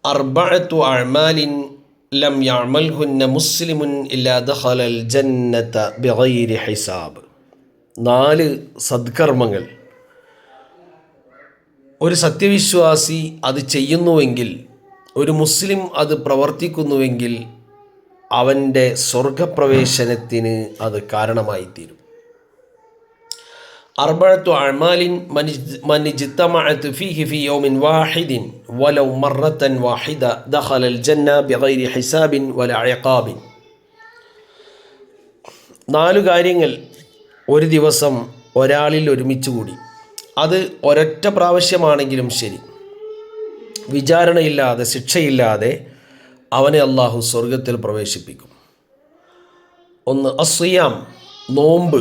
അർബഅത്തു അഅ്മാലിൻ ലം യഅമൽഹുന്ന മുസ്ലിമുൻ ഇല്ലാ ദഖലൽ ജന്നത ബിഗൈരി ഹിസാബ്. 4 സദ്കർമ്മങ്ങൾ ഒരു സത്യവിശ്വാസി അത് ചെയ്യുന്നുവെങ്കിൽ, ഒരു മുസ്ലിം അത് പ്രവർത്തിക്കുന്നുവെങ്കിൽ അവൻ്റെ സ്വർഗപ്രവേശനത്തിന് അത് കാരണമായിത്തീരും. അർബഅത്തു അഅ്മാലിൻ മൻ ഇജ്തമഅത് ഫീഹി ഫീ യൗമിൻ വാഹിദിൻ വലൗ മറത്തൻ വാഹിദ ദഖലൽ ജന്ന ബിഗൈരി ഹിസാബിൻ വലാ ഇഖാബിൻ. 4 കാര്യങ്ങൾ ഒരു ദിവസം ഒരാളിൽ ഒരുമിച്ച് കൂടി, അത് ഒരൊറ്റ പ്രാവശ്യമാണെങ്കിലും ശരി, വിചാരണയില്ലാതെ ശിക്ഷയില്ലാതെ അവനെ അള്ളാഹു സ്വർഗത്തിൽ പ്രവേശിപ്പിക്കും. 1 അസ്സിയാം, നോമ്പ്.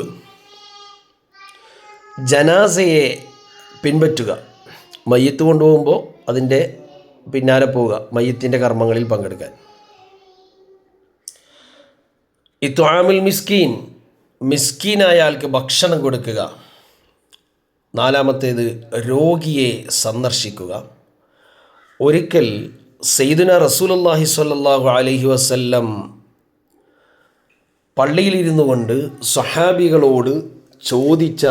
ജനാസയെ പിൻപറ്റുക, മയ്യത്ത് കൊണ്ടുപോകുമ്പോൾ അതിൻ്റെ പിന്നാലെ പോവുക, മയ്യത്തിൻ്റെ കർമ്മങ്ങളിൽ പങ്കെടുക്കാൻ. ഇത്ആമുൽ മിസ്കീൻ, മിസ്കീനായ ആൾക്ക് ഭക്ഷണം കൊടുക്കുക. 4-മത്തേത് രോഗിയെ സന്ദർശിക്കുക. ഒരിക്കൽ സയ്യിദുനാ റസൂലുള്ളാഹി സ്വല്ലല്ലാഹു അലൈഹി വസല്ലം പള്ളിയിലിരുന്നു കൊണ്ട് സ്വഹാബികളോട് ചോദിച്ച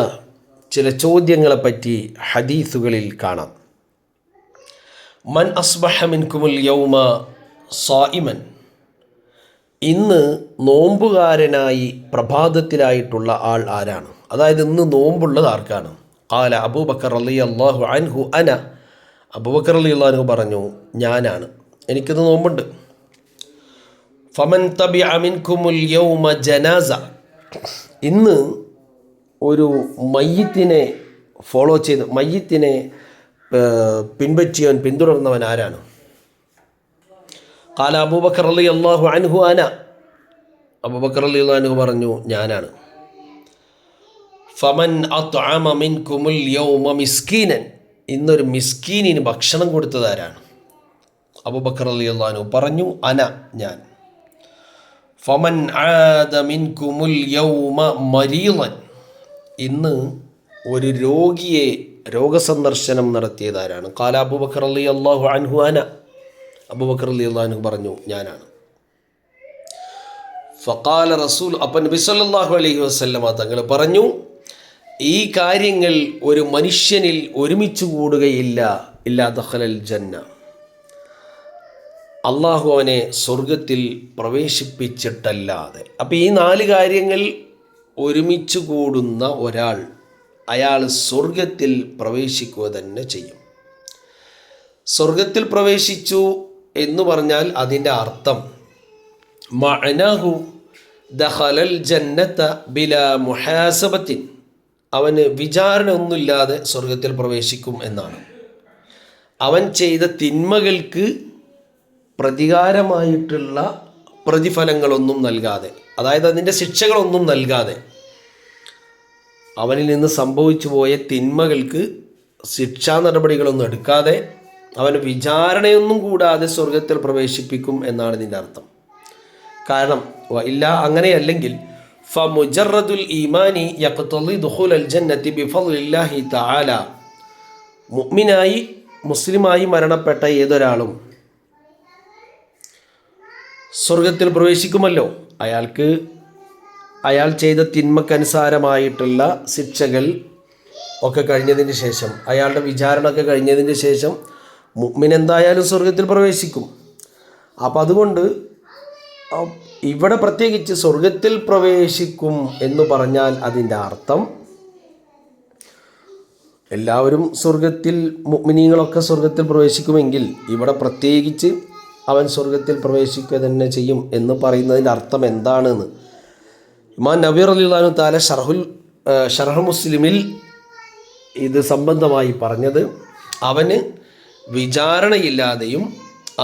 ചില ചോദ്യങ്ങളെപ്പറ്റി ഹദീസുകളിൽ കാണാം. മൻ അസ്ബഹ മിൻകുമുൽ യൗമ സായിമൻ, ഇന്ന് നോമ്പുകാരനായി പ്രഭാതത്തിലായിട്ടുള്ള ആൾ ആരാണ്? അതായത് ഇന്ന് നോമ്പുള്ളത് ആർക്കാണ്? ഖാല അബൂബക്കർ റളിയല്ലാഹു അൻഹു അന, അബൂബക്കർ റളിയല്ലാഹു അൻഹു പറഞ്ഞു, ഞാനാണ്, എനിക്കിന്ന് നോമ്പുണ്ട്. ഫമൻ തബിഅ മിൻകുമുൽ യൗമ ജനാസ, ഇന്ന് ഒരു മയ്യിത്തിനെ ഫോളോ ചെയ്ത്, മയ്യിത്തിനെ പിൻപറ്റിയവൻ, പിന്തുടർന്നവൻ ആരാണ്? ഖാല അബൂബക്കർ റളിയല്ലാഹു അൻഹു അന, അബൂബക്കർ റളിയല്ലാഹു അൻഹു പറഞ്ഞു, ഞാനാണ്. ഫമൻ അത്അമ മിൻകുമുൽ യൗമ മിസ്കീനൻ, ഇന്നൊരു മിസ്കീനിന് ഭക്ഷണം കൊടുത്തത് ആരാണ്? അബൂബക്കർ റളിയല്ലാഹു അൻഹു പറഞ്ഞു, അന, ഞാൻ. ഫമൻ ആദ മിൻകുമുൽ യൗമ മരീളൻ, ഇന്ന് ഒരു രോഗിയെ രോഗസന്ദർശനം നടത്തിയതാരാണ്? ഖാല അബൂബക്കർ റളിയല്ലാഹു അൻഹു അന, അബൂബക്കർ റളിയല്ലാഹു അൻഹു പറഞ്ഞു, ഞാനാണ്. ഫഖാല റസൂൽ, അപ്പം നബി സല്ലല്ലാഹു അലൈഹി വസല്ലമ തങ്ങൾ പറഞ്ഞു, ഈ കാര്യങ്ങൾ ഒരു മനുഷ്യനിൽ ഒരുമിച്ച് കൂടുകയില്ല ഇല്ലാ ദഖലൽ ജന്ന, അള്ളാഹു അവനെ സ്വർഗത്തിൽ പ്രവേശിപ്പിച്ചിട്ടല്ലാതെ. അപ്പം ഈ 4 കാര്യങ്ങൾ ഒരുമിച്ച് കൂടുന്ന ഒരാൾ, അയാൾ സ്വർഗത്തിൽ പ്രവേശിക്കുക തന്നെ ചെയ്യും. സ്വർഗത്തിൽ പ്രവേശിച്ചു എന്ന് പറഞ്ഞാൽ അതിൻ്റെ അർത്ഥം മഅനാഹു ദഖലൽ ജന്നത ബിലാ മുഹാസബത്തിൻ, അവന് വിചാരണ ഒന്നുമില്ലാതെ സ്വർഗത്തിൽ പ്രവേശിക്കും എന്നാണ്. അവൻ ചെയ്ത തിന്മകൾക്ക് പ്രതികാരമായിട്ടുള്ള പ്രതിഫലങ്ങളൊന്നും നൽകാതെ, അതായത് അതിൻ്റെ ശിക്ഷകളൊന്നും നൽകാതെ, അവനിൽ നിന്ന് സംഭവിച്ചു പോയ തിന്മകൾക്ക് ശിക്ഷാ നടപടികളൊന്നും എടുക്കാതെ, അവന് വിചാരണയൊന്നും കൂടാതെ സ്വർഗത്തിൽ പ്രവേശിപ്പിക്കും എന്നാണ് ഇതിൻ്റെ അർത്ഥം. കാരണം ഇല്ല, അങ്ങനെയല്ലെങ്കിൽ ഫമുജറദുൽ ഈമാനി യഖ്തളി ദുഖൂലൽ ജന്നതി ബിഫളില്ലാഹി തആല, മുഅ്മിനായി മുസ്ലിമായി മരണപ്പെട്ട ഏതൊരാളും സ്വർഗത്തിൽ പ്രവേശിക്കുമല്ലോ. അയാൾ ചെയ്ത തിന്മക്കനുസാരമായിട്ടുള്ള ശിക്ഷകൾ ഒക്കെ കഴിഞ്ഞതിന് ശേഷം, അയാളുടെ വിചാരണ ഒക്കെ കഴിഞ്ഞതിന് ശേഷം മുഅ്മിൻ എന്തായാലും സ്വർഗത്തിൽ പ്രവേശിക്കും. അപ്പം അതുകൊണ്ട് ഇവിടെ പ്രത്യേകിച്ച് സ്വർഗത്തിൽ പ്രവേശിക്കും എന്ന് പറഞ്ഞാൽ അതിൻ്റെ അർത്ഥം എല്ലാവരും സ്വർഗത്തിൽ, മുഅ്മിനീങ്ങളൊക്കെ സ്വർഗത്തിൽ പ്രവേശിക്കുമെങ്കിൽ ഇവിടെ പ്രത്യേകിച്ച് അവൻ സ്വർഗത്തിൽ പ്രവേശിക്കുക തന്നെ ചെയ്യും എന്ന് പറയുന്നതിൻ്റെ അർത്ഥം എന്താണെന്ന് ഇമാം നബി റളിയല്ലാഹു തആല ശർഹ് മുസ്ലിമിൽ ഇത് സംബന്ധമായി പറഞ്ഞത്, അവന് വിചാരണയില്ലാതെയും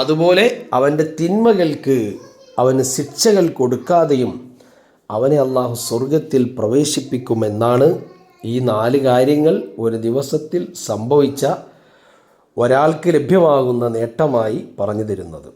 അതുപോലെ അവൻ്റെ തിന്മകൾക്ക് അവന് ശിക്ഷകൾ കൊടുക്കാതെയും അവനെ അള്ളാഹു സ്വർഗത്തിൽ പ്രവേശിപ്പിക്കുമെന്നാണ് ഈ 4 കാര്യങ്ങൾ ഒരു ദിവസത്തിൽ സംഭവിച്ച ഒരാൾക്ക് ലഭ്യമാകുന്ന നേട്ടമായി പറഞ്ഞു തരുന്നത്.